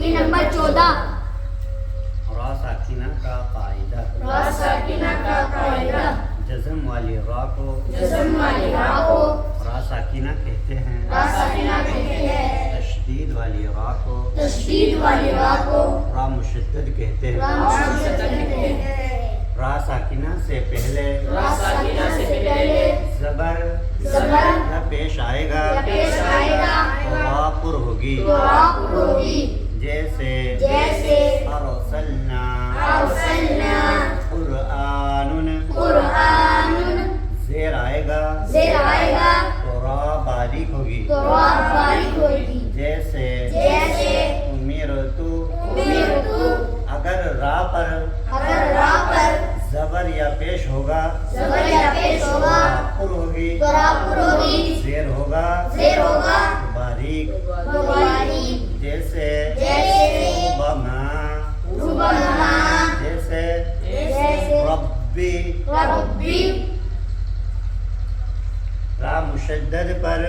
تمرین نمبر 14 را ساکنہ کا قاعدہ را ساکنہ کا قاعدہ جزم والی را کو جزم والی را کو را ساکنہ کہتے ہیں را ساکنہ کہتے ہیں تشدید والی را کو تشدید والی را کو را مشدد کہتے ہیں را مشدد کہتے ہیں را ساکنہ سے پہلے را ساکنہ سے پہلے زبر زبر یا پیش آئے گا پیش آئے گا تو را پر ہوگی تو را پر ہوگی جیسے ارسلنا قرآن زیر آئے گا تو را باریک ہوگی جیسے امیرتو اگر را پر زبر یا پیش ہوگا تو را پر ہوگی زیر ہوگا باریک جیسے ربما جیسے ربی را مشدد پر